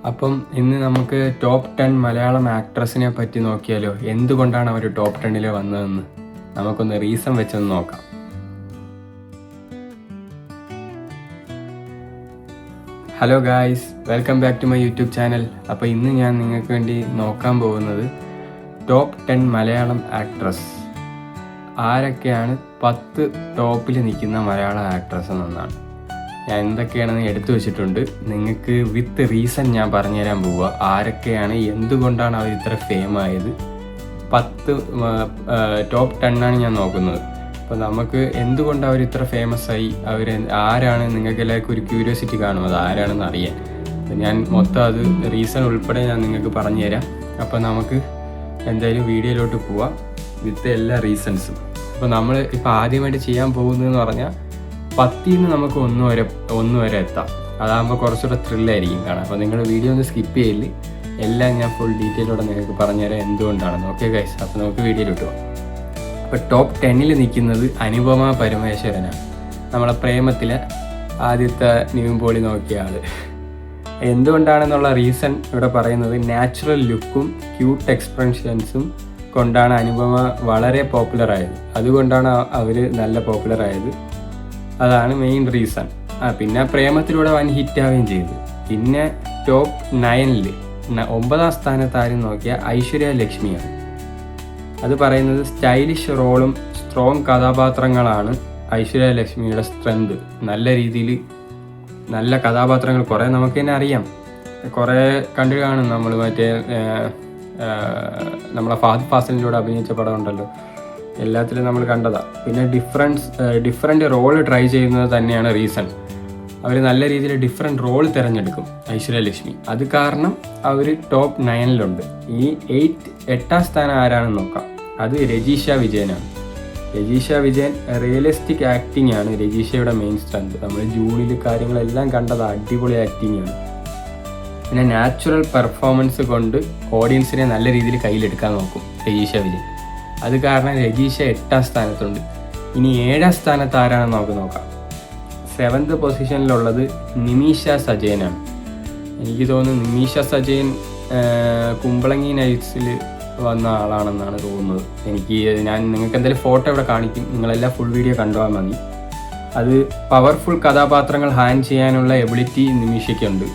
അപ്പം ഇന്ന് നമുക്ക് ടോപ്പ് 10 മലയാളം ആക്ട്രസിനെ പറ്റി നോക്കിയാലോ. എന്തുകൊണ്ടാണ് അവർ ടോപ്പ് 10 വന്നതെന്ന് നമുക്കൊന്ന് റീസൺ വെച്ചൊന്ന് നോക്കാം. Hello guys, welcome back to my YouTube channel. അപ്പോൾ ഇന്ന് ഞാൻ നിങ്ങൾക്ക് വേണ്ടി നോക്കാൻ പോകുന്നത് ടോപ്പ് 10 മലയാളം ആക്ട്രസ് ആരൊക്കെയാണ് 10 ടോപ്പിൽ നിൽക്കുന്ന മലയാളം ആക്ട്രസ് എന്നാണ്. ഞാൻ എന്തൊക്കെയാണെന്ന് എടുത്തു വെച്ചിട്ടുണ്ട്. നിങ്ങൾക്ക് വിത്ത് റീസൺ ഞാൻ പറഞ്ഞുതരാൻ പോവുക. ആരൊക്കെയാണ്, എന്തുകൊണ്ടാണ് അവർ ഇത്ര ഫെയിം ആയത്. 10 ടോപ്പ് 10 ഞാൻ നോക്കുന്നത്. അപ്പോൾ നമുക്ക് എന്തുകൊണ്ട് അവർ ഇത്ര ഫേമസ് ആയി, അവർ ആരാണ്, നിങ്ങൾക്ക് എല്ലാവർക്കും ഒരു ക്യൂരിയോസിറ്റി കാണും അത് ആരാണെന്ന് അറിയാൻ. അപ്പോൾ ഞാൻ മൊത്തം അത് റീസൺ ഉൾപ്പെടെ ഞാൻ നിങ്ങൾക്ക് പറഞ്ഞു തരാം. അപ്പോൾ നമുക്ക് എന്തായാലും വീഡിയോയിലോട്ട് പോവാം വിത്ത് എല്ലാ റീസൺസും. അപ്പോൾ നമ്മൾ ഇപ്പോൾ ആദ്യമായിട്ട് ചെയ്യാൻ പോകുന്നതെന്ന് പറഞ്ഞാൽ 10 നമുക്ക് 1 വരെ എത്താം. അതാകുമ്പോൾ കുറച്ചുകൂടെ ത്രില്ലായിരിക്കും കാണാം. അപ്പോൾ നിങ്ങൾ വീഡിയോ ഒന്ന് സ്കിപ്പ് ചെയ്യില്ല, എല്ലാം ഞാൻ ഫുൾ ഡീറ്റെയിലോടെ നിങ്ങൾക്ക് പറഞ്ഞുതരാം എന്തുകൊണ്ടാണെന്ന്. ഓക്കെ ഗൈസ്, അപ്പോൾ നമുക്ക് വീഡിയോയിലോട്ട് പോകാം. അപ്പോൾ ടോപ്പ് 10 നിൽക്കുന്നത് അനുപമ പരമേശ്വരനാണ്. നമ്മളെ പ്രേമത്തിലെ ആദ്യത്തെ നിവിൻ നോക്കിയ ആൾ. എന്തുകൊണ്ടാണെന്നുള്ള റീസൺ ഇവിടെ പറയുന്നത്, നാച്ചുറൽ ലുക്കും ക്യൂട്ട് എക്സ്പ്രഷൻസും കൊണ്ടാണ് അനുപമ വളരെ പോപ്പുലറായത്. അതുകൊണ്ടാണ് അവർ നല്ല പോപ്പുലറായത്. അതാണ് മെയിൻ റീസൺ. പിന്നെ പ്രേമത്തിലൂടെ വൻ ഹിറ്റാവുകയും ചെയ്തു. പിന്നെ ടോപ്പ് 9 9ാം സ്ഥാനത്ത് ആരും നോക്കിയ ഐശ്വര്യ ലക്ഷ്മിയാണ്. അത് പറയുന്നത് സ്റ്റൈലിഷ് റോളും സ്ട്രോങ് കഥാപാത്രങ്ങളാണ് ഐശ്വര്യ ലക്ഷ്മിയുടെ സ്ട്രെങ്ത്. നല്ല രീതിയിൽ നല്ല കഥാപാത്രങ്ങൾ കുറേ നമുക്ക് തന്നെ അറിയാം, കുറേ കണ്ടു കാണും. നമ്മൾ മറ്റേ നമ്മളെ ഫഹദ് ഫാസിലിലൂടെ അഭിനയിച്ച പടം ഉണ്ടല്ലോ, എല്ലാത്തിലും നമ്മൾ കണ്ടതാണ്. പിന്നെ ഡിഫറെൻറ്റ് റോൾ ട്രൈ ചെയ്യുന്നത് തന്നെയാണ് റീസൺ. അവർ നല്ല രീതിയിൽ ഡിഫറെൻറ്റ് റോൾ തിരഞ്ഞെടുക്കും ഐശ്വര്യ ലക്ഷ്മി. അത് കാരണം അവർ ടോപ്പ് 9 ഈ 8ാം സ്ഥാനം ആരാണെന്ന് നോക്കാം. അത് രജീഷ വിജയനാണ്. രജീഷ വിജയൻ റിയലിസ്റ്റിക് ആക്ടിംഗ് ആണ് രജീഷയുടെ മെയിൻ സ്ട്രെങ്ത്. നമ്മൾ ജൂണിൽ കാര്യങ്ങളെല്ലാം കണ്ടത് അടിപൊളി ആക്ടിംഗ് ആണ്. പിന്നെ നാച്ചുറൽ പെർഫോമൻസ് കൊണ്ട് ഓഡിയൻസിനെ നല്ല രീതിയിൽ കയ്യിലെടുക്കാൻ നോക്കും രജീഷ വിജയൻ. അത് കാരണം രജീഷ 8ാം സ്ഥാനത്തുണ്ട്. ഇനി 7ാം സ്ഥാനത്ത് ആരാണെന്ന് നമുക്ക് നോക്കാം. 7th പൊസിഷനിലുള്ളത് നിമീഷ സജയനാണ്. എനിക്ക് തോന്നുന്നു നിമീഷ സജയൻ കുമ്പളങ്ങി നൈറ്റ്സിൽ വന്ന ആളാണെന്നാണ് തോന്നുന്നത്. ഞാൻ നിങ്ങൾക്ക് എന്തായാലും ഫോട്ടോ ഇവിടെ കാണിക്കും, നിങ്ങളെല്ലാം ഫുൾ വീഡിയോ കണ്ടുപോകാൻ മതി. അത് പവർഫുൾ കഥാപാത്രങ്ങൾ ഹാൻഡ് ചെയ്യാനുള്ള എബിലിറ്റി നിമീഷയ്ക്കുണ്ട്.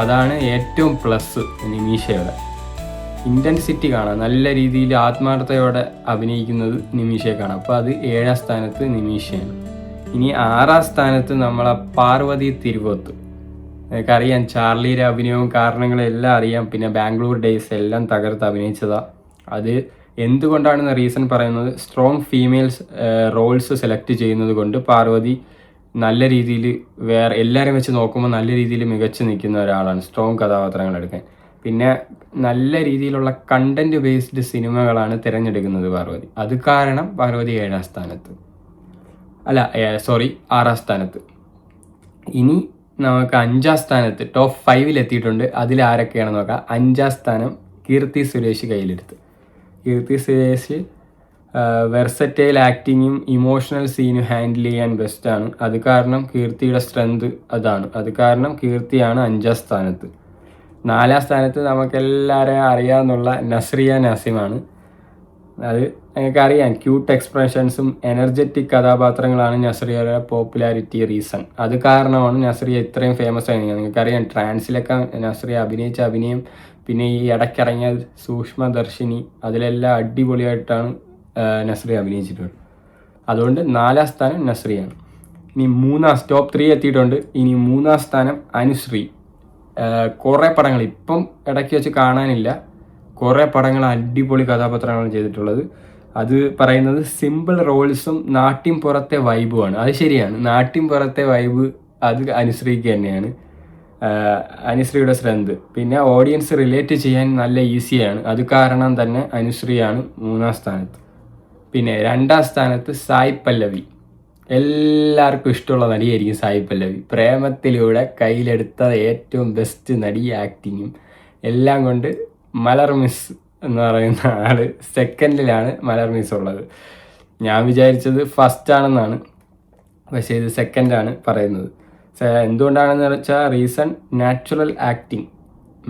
അതാണ് ഏറ്റവും പ്ലസ് നിമീഷയുടെ. ഇൻറ്റൻസിറ്റി കാണാം, നല്ല രീതിയിൽ ആത്മാർത്ഥതയോടെ അഭിനയിക്കുന്നത് നിമീഷയെ കാണാം. അപ്പോൾ അത് 7ാം സ്ഥാനത്ത് നിമീഷയാണ്. ഇനി 6ാം സ്ഥാനത്ത് നമ്മളെ പാർവതി തിരുവോത്ത്. നിങ്ങൾക്കറിയാം, ചാർലിയുടെ അഭിനയവും കാരണങ്ങളും എല്ലാം അറിയാം. പിന്നെ ബാംഗ്ലൂർ ഡേയ്സ് എല്ലാം തകർത്ത് അഭിനയിച്ചതാണ്. അത് എന്തുകൊണ്ടാണെന്ന റീസൺ പറയുന്നത്, സ്ട്രോങ് ഫീമെയിൽസ് റോൾസ് സെലക്ട് ചെയ്യുന്നത് കൊണ്ട് പാർവതി നല്ല രീതിയിൽ എല്ലാവരും വെച്ച് നോക്കുമ്പോൾ നല്ല രീതിയിൽ മികച്ചു നിൽക്കുന്ന ഒരാളാണ് സ്ട്രോങ് കഥാപാത്രങ്ങൾ എടുക്കാൻ. പിന്നെ നല്ല രീതിയിലുള്ള കണ്ടന്റ് ബേസ്ഡ് സിനിമകളാണ് തിരഞ്ഞെടുക്കുന്നത് പാർവതി. അത് കാരണം പാർവതി 7ാം സ്ഥാനത്ത്, 6ാം സ്ഥാനത്ത്. ഇനി നമുക്ക് 5ാം സ്ഥാനത്ത് ടോപ്പ് 5 എത്തിയിട്ടുണ്ട്. അതിൽ ആരൊക്കെയാണെന്ന് നോക്കാം. 5ാം സ്ഥാനം കീർത്തി സുരേഷ് കയ്യിലെടുത്ത്. കീർത്തി സുരേഷ് വെർസറ്റൈൽ ആക്ടിങ്ങും ഇമോഷണൽ സീനും ഹാൻഡിൽ ചെയ്യാൻ ബെസ്റ്റാണ്. അത് കാരണം കീർത്തിയുടെ സ്ട്രെങ്ത് അതാണ്. അത് കാരണം കീർത്തിയാണ് 5ാം സ്ഥാനത്ത്. 4ാം സ്ഥാനത്ത് നമുക്കെല്ലാവരെയും അറിയാവുന്നുള്ള നസ്രിയ നസീമാണ്. അത് നിങ്ങൾക്കറിയാം, ക്യൂട്ട് എക്സ്പ്രഷൻസും എനർജറ്റിക് കഥാപാത്രങ്ങളാണ് നസ്രിയയുടെ പോപ്പുലാരിറ്റി റീസൺ. അത് കാരണമാണ് നസ്രിയ ഇത്രയും ഫേമസ് ആയി. നിങ്ങൾക്കറിയാം, ട്രാൻസിലൊക്കെ നസ്രിയ അഭിനയിച്ച അഭിനയം, പിന്നെ ഈ ഇടയ്ക്കിറങ്ങിയ സൂക്ഷ്മദർശിനി, അതിലെല്ലാം അടിപൊളിയായിട്ടാണ് നസ്രിയ അഭിനയിച്ചിട്ടുള്ളത്. അതുകൊണ്ട് 4ാം സ്ഥാനം നസ്രിയാണ്. ഇനി ടോപ്പ് 3 എത്തിയിട്ടുണ്ട്. ഇനി 3ാം സ്ഥാനം അനുശ്രീ. കുറേ പടങ്ങൾ ഇപ്പം ഇടയ്ക്ക് വെച്ച് കാണാനില്ല, കുറേ പടങ്ങൾ അടിപൊളി കഥാപാത്രങ്ങളാണ് ചെയ്തിട്ടുള്ളത്. അത് പറയുന്നത് സിമ്പിൾ റോൾസും നാട്ടിൻ പുറത്തെ വൈബുമാണ്. അത് ശരിയാണ്, നാട്ടിൻ പുറത്തെ വൈബ് അത് അനുശ്രീക്ക് തന്നെയാണ്, അനുശ്രീയുടെ സ്ട്രെങ്ത്. പിന്നെ ഓഡിയൻസ് റിലേറ്റ് ചെയ്യാൻ നല്ല ഈസിയാണ്. അത് കാരണം തന്നെ അനുശ്രീയാണ് 3ാം സ്ഥാനത്ത്. പിന്നെ 2ാം സ്ഥാനത്ത് സായ് പല്ലവി. എല്ലാവർക്കും ഇഷ്ടമുള്ള നടിയായിരിക്കും സായ് പല്ലവി. പ്രേമത്തിലൂടെ കയ്യിലെടുത്ത ഏറ്റവും ബെസ്റ്റ് നടി, ആക്ടിങ്ങും എല്ലാം കൊണ്ട് മലർ മിസ് എന്ന് പറയുന്ന ആള് 2nd മലർ മിസ് ഉള്ളത്. ഞാൻ വിചാരിച്ചത് 1st ആണെന്നാണ്, പക്ഷേ ഇത് 2nd പറയുന്നത്. എന്തുകൊണ്ടാണെന്ന് വെച്ചാൽ റീസൺ നാച്ചുറൽ ആക്ടിങ്.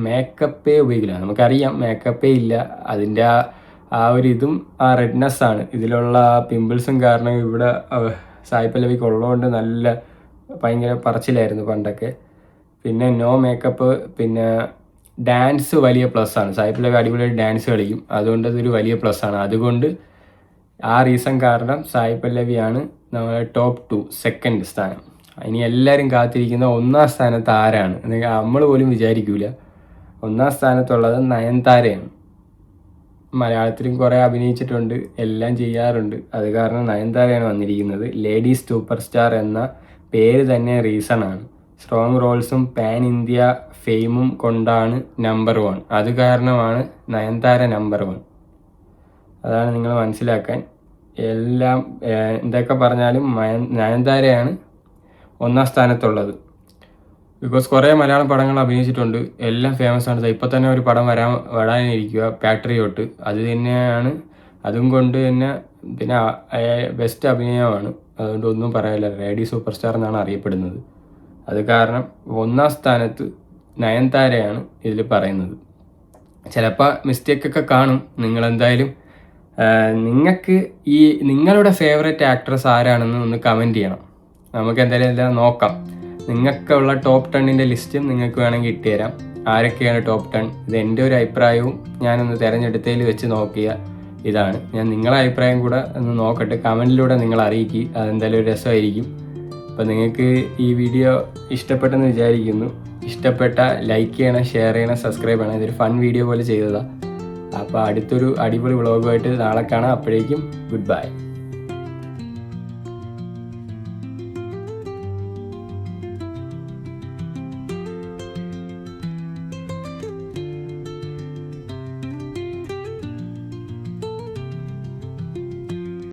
മേക്കപ്പേ ഉപയോഗിക്കില്ല. നമുക്കറിയാം മേക്കപ്പേ ഇല്ല. അതിൻ്റെ ആ ഒരു ഇതും ആ റെഡ്നെസ്സാണ്. ഇതിലുള്ള പിമ്പിൾസും കാരണം ഇവിടെ സായി പല്ലവിക്ക് ഉള്ളതുകൊണ്ട് നല്ല ഭയങ്കര പറച്ചിലായിരുന്നു പണ്ടൊക്കെ. പിന്നെ നോ മേക്കപ്പ്. പിന്നെ ഡാൻസ് വലിയ പ്ലസ്സാണ്. സായി പല്ലവി അടിപൊളിയായി ഡാൻസ് കളിക്കും, അതുകൊണ്ട് അതൊരു വലിയ പ്ലസ്സാണ്. അതുകൊണ്ട് ആ റീസൺ കാരണം സായി പല്ലവിയാണ് നമ്മുടെ ടോപ്പ് 2 സെക്കൻഡ് സ്ഥാനം. ഇനി എല്ലാവരും കാത്തിരിക്കുന്ന 1ാം സ്ഥാനത്ത് ആരാണ്? നമ്മൾ പോലും വിചാരിക്കൂല. 1ാം സ്ഥാനത്തുള്ളത് നയൻതാരയാണ്. മലയാളത്തിലും കുറേ അഭിനയിച്ചിട്ടുണ്ട്, എല്ലാം ചെയ്യാറുണ്ട്. അത് കാരണം നയൻതാരയാണ് വന്നിരിക്കുന്നത്. ലേഡീസ് സൂപ്പർ സ്റ്റാർ എന്ന പേര് തന്നെ റീസണാണ്. സ്ട്രോങ് റോൾസും പാൻ ഇന്ത്യ ഫെയിമും കൊണ്ടാണ് നമ്പർ 1. അത് കാരണമാണ് നയൻതാര നമ്പർ 1. അതാണ് നിങ്ങൾ മനസ്സിലാക്കാൻ. എല്ലാം എന്തൊക്കെ പറഞ്ഞാലും നയൻതാരയാണ് 1ാം സ്ഥാനത്തുള്ളത്. ബിക്കോസ് കുറേ മലയാളം പടങ്ങൾ അഭിനയിച്ചിട്ടുണ്ട്, എല്ലാം ഫേമസ് ആണ്. ഇപ്പോൾ തന്നെ ഒരു പടം വരാനിരിക്കുക, പാട്രിയോട്ട്. അത് തന്നെയാണ്, അതും കൊണ്ട് തന്നെ പിന്നെ ബെസ്റ്റ് അഭിനയമാണ്. അതുകൊണ്ട് ഒന്നും പറയാനില്ല. ലേഡി സൂപ്പർ സ്റ്റാർ എന്നാണ് അറിയപ്പെടുന്നത്. അത് കാരണം 1ാം സ്ഥാനത്ത് നയൻതാരയാണ് ഇതിൽ പറയുന്നത്. ചിലപ്പോൾ മിസ്റ്റേക്കൊക്കെ കാണും. നിങ്ങളെന്തായാലും നിങ്ങൾക്ക് നിങ്ങളുടെ ഫേവറേറ്റ് ആക്ട്രസ് ആരാണെന്ന് ഒന്ന് കമൻറ്റ് ചെയ്യണം. നമുക്ക് എന്തായാലും എല്ലാം നോക്കാം. നിങ്ങൾക്കുള്ള ടോപ്പ് 10ൻ്റെ ലിസ്റ്റും നിങ്ങൾക്ക് വേണമെങ്കിൽ ഇട്ടുതരാം. ആരൊക്കെയാണ് ടോപ്പ് 10? ഇത് എൻ്റെ ഒരു അഭിപ്രായവും ഞാനൊന്ന് തിരഞ്ഞെടുത്തതിൽ വെച്ച് നോക്കിയ ഇതാണ്. ഞാൻ നിങ്ങളുടെ അഭിപ്രായം കൂടെ ഒന്ന് നോക്കട്ടെ, കമൻറ്റിലൂടെ നിങ്ങൾ അറിയിക്കുക. അതെന്തായാലും ഒരു രസമായിരിക്കും. അപ്പോൾ നിങ്ങൾക്ക് ഈ വീഡിയോ ഇഷ്ടപ്പെട്ടെന്ന് വിചാരിക്കുന്നു. ഇഷ്ടപ്പെട്ട ലൈക്ക് ചെയ്യണം, ഷെയർ ചെയ്യണം, സബ്സ്ക്രൈബ് ചെയ്യണം. ഇതൊരു ഫൺ വീഡിയോ പോലെ ചെയ്തതാണ്. അപ്പോൾ അടുത്തൊരു അടിപൊളി വ്ളോഗുമായിട്ട് നാളെ കാണാം. അപ്പോഴേക്കും ഗുഡ് ബൈ.